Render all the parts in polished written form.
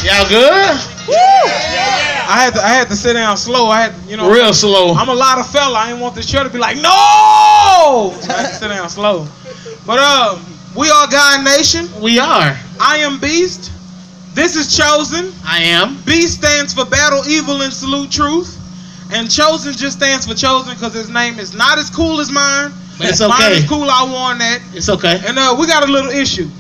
Y'all good? I had to sit down slow. I had to, real slow. I'm a lot of fella. I didn't want this chair to be like, no! So I had to sit down slow. But we are God Nation. We are. I am Beast. This is Chosen. I am. Beast stands for Battle Evil and Salute Truth. And Chosen just stands for Chosen because his name is not as cool as mine. But it's okay. Mine is cool, I won that. It's okay. And we got a little issue.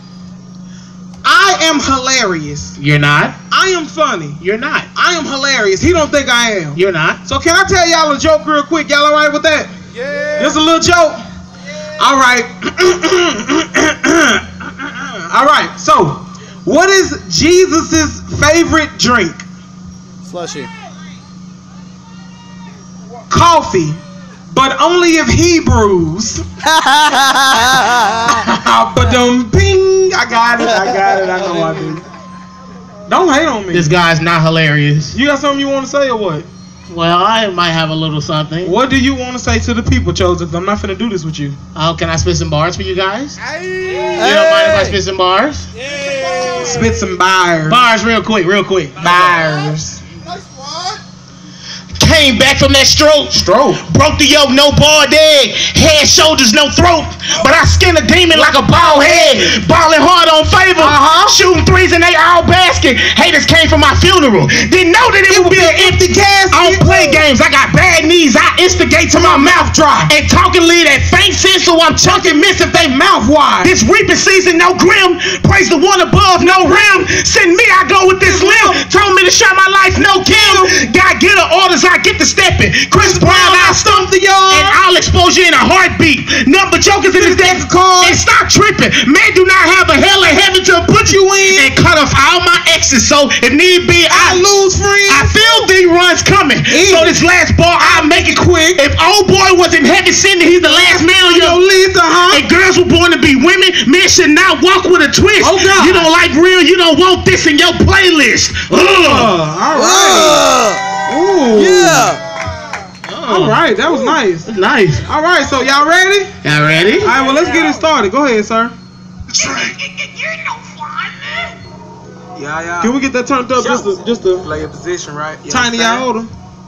I am hilarious. You're not. I am funny. You're not. I am hilarious. He don't think I am. You're not. So can I tell y'all a joke real quick? Y'all alright with that? Yeah. Just a little joke? Yeah. Alright. Alright, so what is Jesus' favorite drink? Slushy. Coffee. But only if he brews. Ba-dum-ping. I got it. I know I do. Don't hate on me. This guy's not hilarious. You got something you want to say or what? Well, I might have a little something. What do you want to say to the people, Chosen? I'm not finna do this with you. Oh, can I spit some bars for you guys? Hey. You don't mind if I spit some bars? Hey. Spit some bars. Bars real quick. Bars. Came back from that stroke. Broke the yoke, no bald egg. Head, shoulders, no throat. But I skinned a demon like a bald head. Balling hard on favor. Shooting threes and they all basket. Haters came from my funeral. Didn't know that it would be an empty casket. I don't play games. I got bad knees. I instigate till my mouth dry. And talking lead that faint sense, so I'm chunking miss if they mouth wide. This reaping season, no grim. Praise the one above, no rim. Send me, I go with this limb. Told me to shot my life, no kill. God get her orders, I get the stepping. Chris Brown, I'll stump the yard. And I'll expose you in a heartbeat. Number jokers in this deck of cards. And stop tripping. Man do not have a hell of heaven to put you in. And cut off all my exes. So if need be, I lose friends. I feel these runs coming. So this last bar, I'll make it quick. If old boy was in heaven sending, he's the last man on your list, And girls were born to be women. Men should not walk with a twist. Oh, God. You don't like real, you don't want this in your playlist. All right. Ooh. Yeah. All right, that was nice. Nice. All right, so y'all ready? Y'all ready? All right, well, let's get it started. Go ahead, sir. You're no fun. Yeah. Can we get that turned up just to play your position, right? You tiny iota?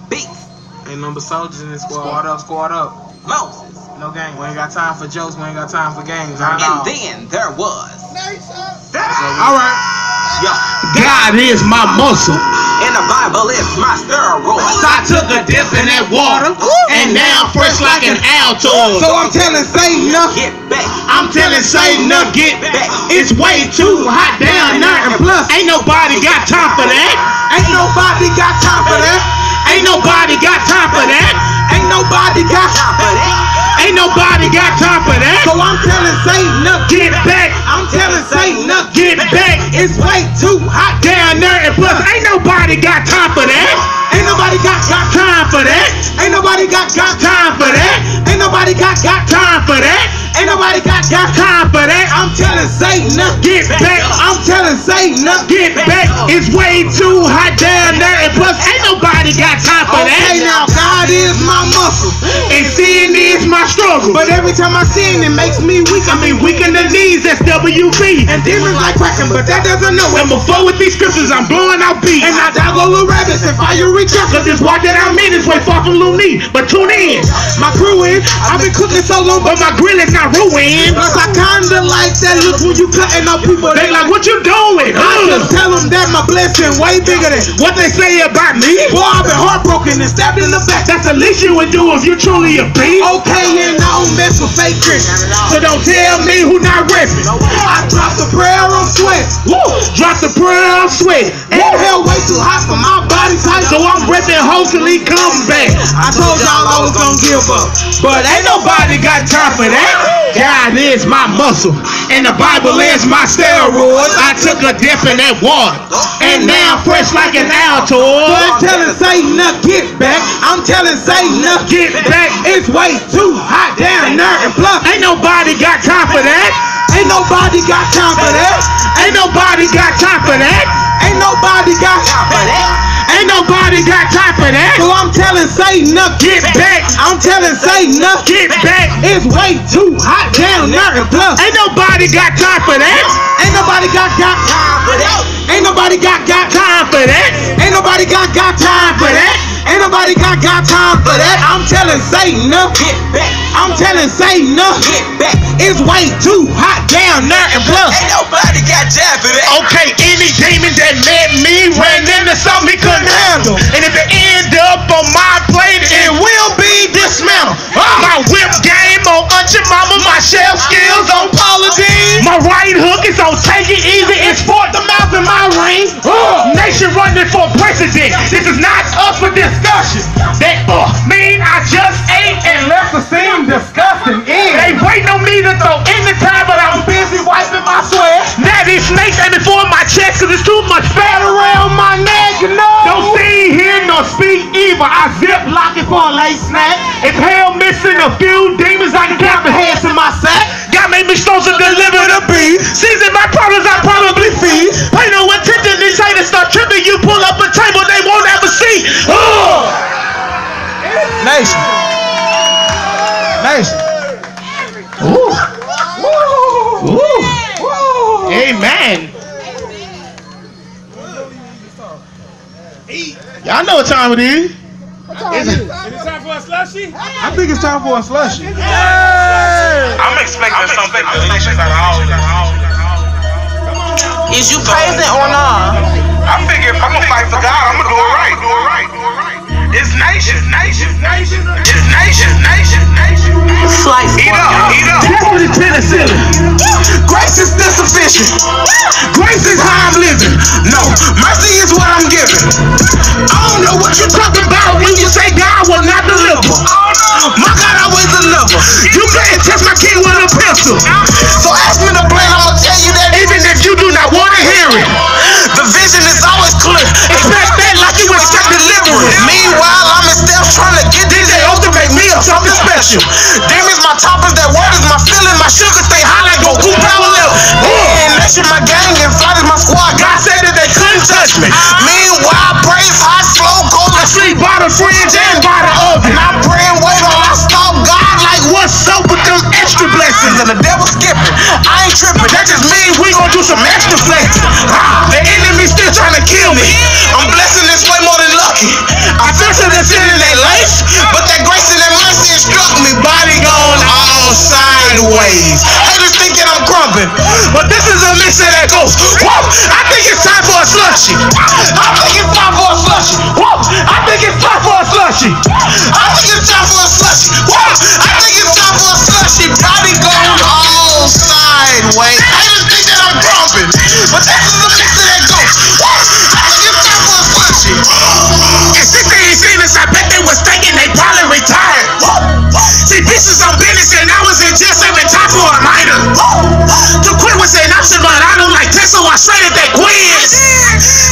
Beats. Ain't number soldiers in this squad. Squad up. Moses. No game. We ain't got time for jokes. We ain't got time for games. And then there was. All right. God is my muscle. In the Bible, it's my steroid. I took a dip in that water, and now I'm fresh like an alto. So I'm telling Satan, Get back. I'm telling Satan, get back. It's way too hot down there, and plus, ain't nobody got time for that. Ain't nobody got time for that. Ain't nobody got time for that. Ain't nobody got time for that. Ain't nobody got time for that. So I'm telling Satan, get back. I'm telling Satan, get back. It's way too hot down there, and plus, ain't nobody got time for that. Ain't nobody got time for that. Ain't nobody got time for that. Ain't nobody got time for that. Ain't nobody got time for that. I'm telling Satan, get back. I'm telling Satan, get back. It's way too hot down there, and plus, ain't nobody got time for that. Okay, now God is my muscle, and sin is my struggle. But every time I sin, it makes me weak. I mean, weak in the knees, that's WV. And demons like cracking, but that doesn't know. And before with these scriptures, I'm blowing out beats. And I dog little rabbits and fiery chuckles. Cause this walk that I'm in is way far from Looney. But tune in. My crew in. I've been cooking so long, but my grill is not ruined. Plus I kinda like that look when you cutting up people. They like, what you doing? I just tell them that my blessing way bigger than what they say about me. Boy, I've been heartbroken and stabbed in the back. That's the least you would do if you're truly a beast. Okay, and I don't mess with fake Christians. So don't tell me who not repping. I drop the prayer on sweat. Woo! Drop the prayer on sweat. And hell way too hot for my body type. So I'm repping hopefully come back. I told y'all I was gonna give up, but ain't nobody got time for that. God is my muscle, and the Bible is my steroids. I took a dip in that water, and now I'm fresh like an alto. So I'm telling Satan, get back. I'm telling Satan, get back. It's way too hot down there, and plus, ain't nobody got time for that. Ain't nobody got time for that. Ain't nobody got time for that. Ain't nobody got time for that. Ain't nobody got time for that. So I'm telling Satan, get back. I'm telling Satan, get back. It's way too hot down there, and plus, ain't nobody got time for that. Ain't nobody got time for that. Ain't nobody got time for that. Ain't nobody got time for that. Ain't nobody got time for that. I'm telling Satan, get back. I'm telling Satan, get back. It's way too hot down there, and plus, ain't nobody got time for that. Okay, any demon that met me ran into something he couldn't handle, and if it end up on my plate, it will be dismantled. My whip game on Aunt Mama, my shelf skills on Paula Dean. My right hook is on Take It Easy. It's Fort the Mouth in my ring. Nation running for president. This is not up for discussion. That mean I just ate and left the scene disgusting. They waiting on me to throw in the time, but I'm busy wiping my sweat. Now these snakes ain't before my chest, cause it's too much fat around my neck, you know. Don't see, hear, nor speak evil. I zip lock it for a late snack. If hell missing a few demons, I can count the heads in my sack. God made me supposed to deliver the beat. Season my problems, I probably feed. Pay no attention, these haters start tripping. You pull up a table, they won't ever see. Nation. Nation. Ooh. Ooh. Amen. Y'all know what time it is. Is it time for a slushie? I think it's time for a slushie. I'm expecting something delicious out of all of this. Is you praising or not? I figure if I'm gonna fight for God, I'm gonna do it right. It's nation. Slice. Eat up. Definitely Tennessee. Grace is still sufficient. Grace is how I'm living. No, mercy is what I'm giving. I don't know what you're talking about when you say God will not deliver. My God always deliver. You couldn't test my king with a pistol. So ask me to blame, I'm gonna tell you that even if you do not want to hear it. The vision is always clear. Expect that like you expect deliverance. Meanwhile, I'm in steps trying to get DJ O's to make me up something special. Demons, my toppers, that word is my feeling. My sugar stay high like Goku power level. And nation, my gang, and flight is my squad. God said that they couldn't touch me. Meanwhile, praise high, slow, cold, I sleep by the fridge and by the oven. I'm praying, wait on, I stalk God like what's up with them extra blessings. And the devil skipping, I ain't tripping. That just means we gon' do some extra flexing. The enemy still trying to kill me. I'm blessing this way more than lucky. I feel to the sin in their life, but that grace and that mercy struck me. Body gone all sideways. Haters think that I'm crumping, but this is a mixture that goes. Whoa, I think it's time for a slushie. I think it's time for a slushie. Whoa, I think it's time for a slushie. I think it's time for a slushie. Whoa, I think it's time for a slushie. Body gone all sideways. Haters think that I'm crumping, but this is a mixture that goes. Whoa, I think it's time for a slushie. And since they ain't seen us, I bet they was thinking they probably retired. See, bitches on business and I was in jail serving time for a minor. To quit was an option, but I don't like Tesla, I shredded that quiz.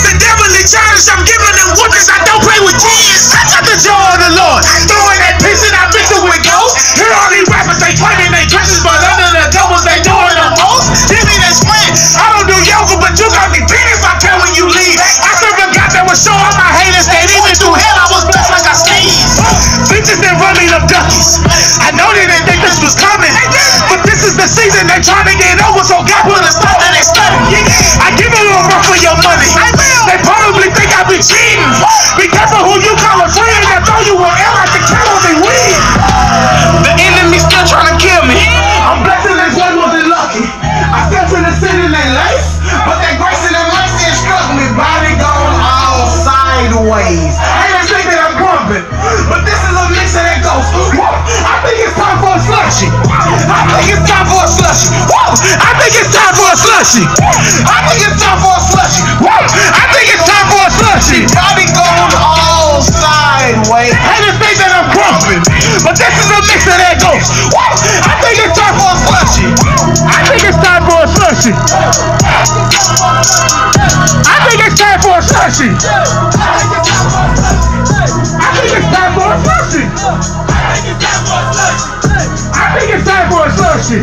The devil in charge, I'm giving them whoopings, I don't play with kids. I got the joy of the Lord, throwing that piece and I mix it with ghosts. Hear all these rappers, they claiming they Christians, but under the covers, they doing the most. Give me that sweat, I don't do yoga, but you got me beat if I care when you leave. I serve a God that will show all my haters that even through hell I was blessed like I sneezed. Bitches didn't run me them duckies. I know they didn't think this was coming, but this is the season they trying to get over, so God put a stop and they study. I give a little rough for your money. They probably think I be cheating. Be careful who you call a friend. I throw you an L like the cattle they weed. The enemy still trying to kill me. I'm blessing this one more than lucky. I fell to the sin in their life, but that grace and that mercy struck me. Body gone all sideways. I ain't think that I'm crumping, but this is a mix that goes. Whoa, I think it's time for a slushie. I think it's time for a slushie. Whoa, I think it's time for a slushie. I think it's time for a slushie. Whoa, I think it's time for a slushie. Body gone all sideways. I just think that I'm crumping, but this is a mix that goes. Whoa, I think it's time for a slushie. I think it's time for a slushie. I think it's time for a slushie. I think it's time for a slushie. I think it's time for a slushie.